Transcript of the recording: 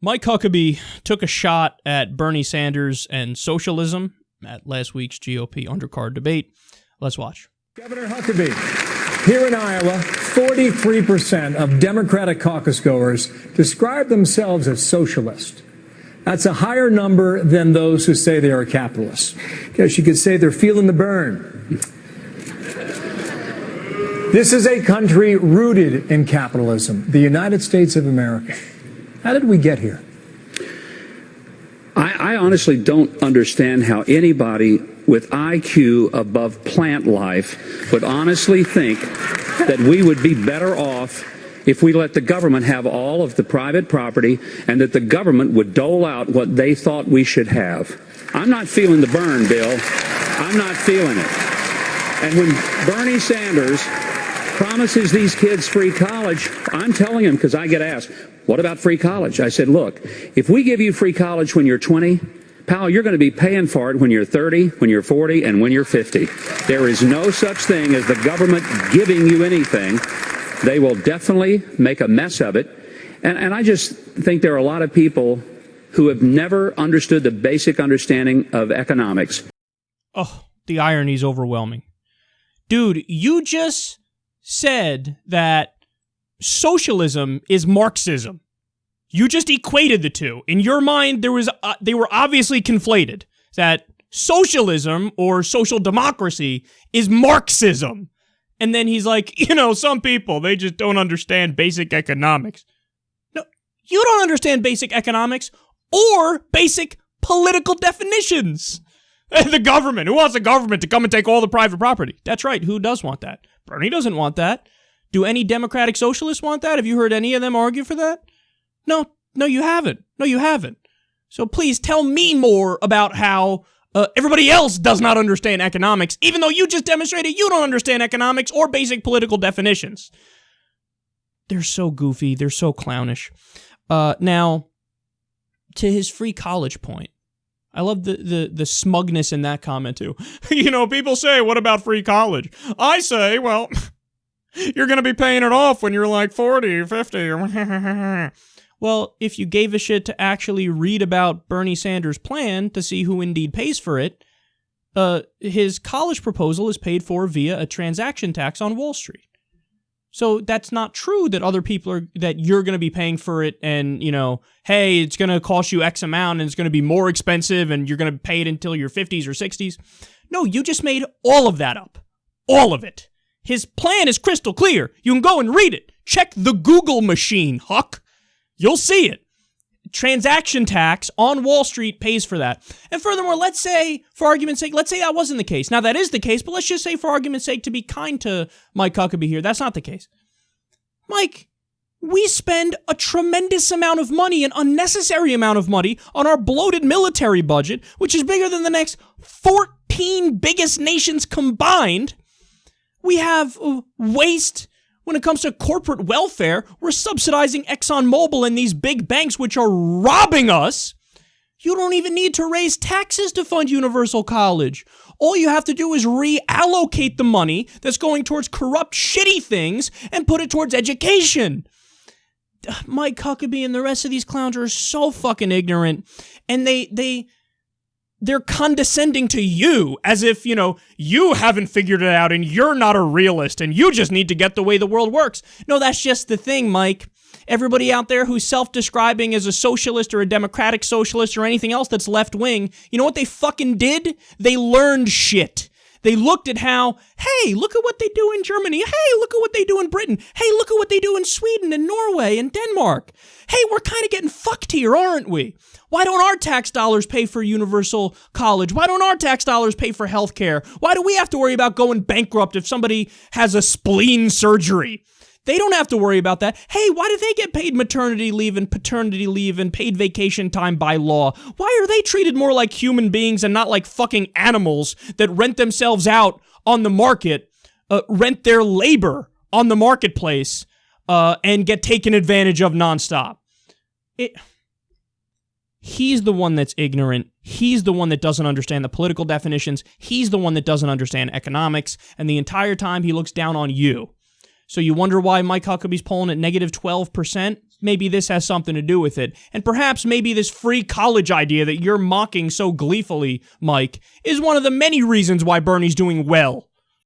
Mike Huckabee took a shot at Bernie Sanders and socialism at last week's GOP undercard debate. Let's watch. Governor Huckabee, here in Iowa, 43% of Democratic caucus goers describe themselves as socialist. That's a higher number than those who say they are capitalists. Guess you could say they're feeling the burn. This is a country rooted in capitalism, the United States of America. How did we get here? I honestly don't understand how anybody with IQ above plant life would honestly think that we would be better off if we let the government have all of the private property and that the government would dole out what they thought we should have. I'm not feeling the burn, Bill. I'm not feeling it. And when Bernie Sanders promises these kids free college, I'm telling him, because I get asked, what about free college? I said, look, if we give you free college when you're 20, pal, you're going to be paying for it when you're 30, when you're 40, and when you're 50. There is no such thing as the government giving you anything. They will definitely make a mess of it. And I just think there are a lot of people who have never understood the basic understanding of economics. Oh, the irony is overwhelming. Dude, you just said that socialism is Marxism. You just equated the two. In your mind, they were obviously conflated. That socialism or social democracy is Marxism. And then he's like, some people, they just don't understand basic economics. No, you don't understand basic economics or basic political definitions. The government. Who wants the government to come and take all the private property? That's right. Who does want that? Bernie doesn't want that. Do any democratic socialists want that? Have you heard any of them argue for that? No, you haven't. No, you haven't. So please tell me more about how everybody else does not understand economics, even though you just demonstrated you don't understand economics or basic political definitions. They're so goofy. They're so clownish. Now, to his free college point, I love the smugness in that comment, too. People say, what about free college? I say, well, you're going to be paying it off when you're like 40, 50. Well, if you gave a shit to actually read about Bernie Sanders' plan to see who indeed pays for it, his college proposal is paid for via a transaction tax on Wall Street. So that's not true that other people that you're going to be paying for it and, hey, it's going to cost you X amount and it's going to be more expensive and you're going to pay it until your 50s or 60s. No, you just made all of that up. All of it. His plan is crystal clear. You can go and read it. Check the Google machine, Huck. You'll see it. Transaction tax on Wall Street pays for that. And furthermore, let's say, for argument's sake, let's say that wasn't the case. Now, that is the case, but let's just say, for argument's sake, to be kind to Mike Huckabee here, that's not the case. Mike, we spend a tremendous amount of money, an unnecessary amount of money, on our bloated military budget, which is bigger than the next 14 biggest nations combined. We have waste. When it comes to corporate welfare, we're subsidizing ExxonMobil and these big banks which are robbing us. You don't even need to raise taxes to fund universal college. All you have to do is reallocate the money that's going towards corrupt, shitty things and put it towards education. Mike Huckabee and the rest of these clowns are so fucking ignorant, and they're condescending to you as if, you haven't figured it out and you're not a realist and you just need to get the way the world works. No, that's just the thing, Mike. Everybody out there who's self-describing as a socialist or a democratic socialist or anything else that's left-wing, you know what they fucking did? They learned shit. They looked at how, hey, look at what they do in Germany. Hey, look at what they do in Britain. Hey, look at what they do in Sweden and Norway and Denmark. Hey, we're kind of getting fucked here, aren't we? Why don't our tax dollars pay for universal college? Why don't our tax dollars pay for health care? Why do we have to worry about going bankrupt if somebody has a spleen surgery? They don't have to worry about that. Hey, why do they get paid maternity leave and paternity leave and paid vacation time by law? Why are they treated more like human beings and not like fucking animals that rent themselves out on the market, rent their labor on the marketplace, and get taken advantage of nonstop? He's the one that's ignorant. He's the one that doesn't understand the political definitions. He's the one that doesn't understand economics. And the entire time he looks down on you. So you wonder why Mike Huckabee's polling at negative 12%? maybe this has something to do with it. And perhaps maybe this free college idea that you're mocking so gleefully, Mike, is one of the many reasons why Bernie's doing well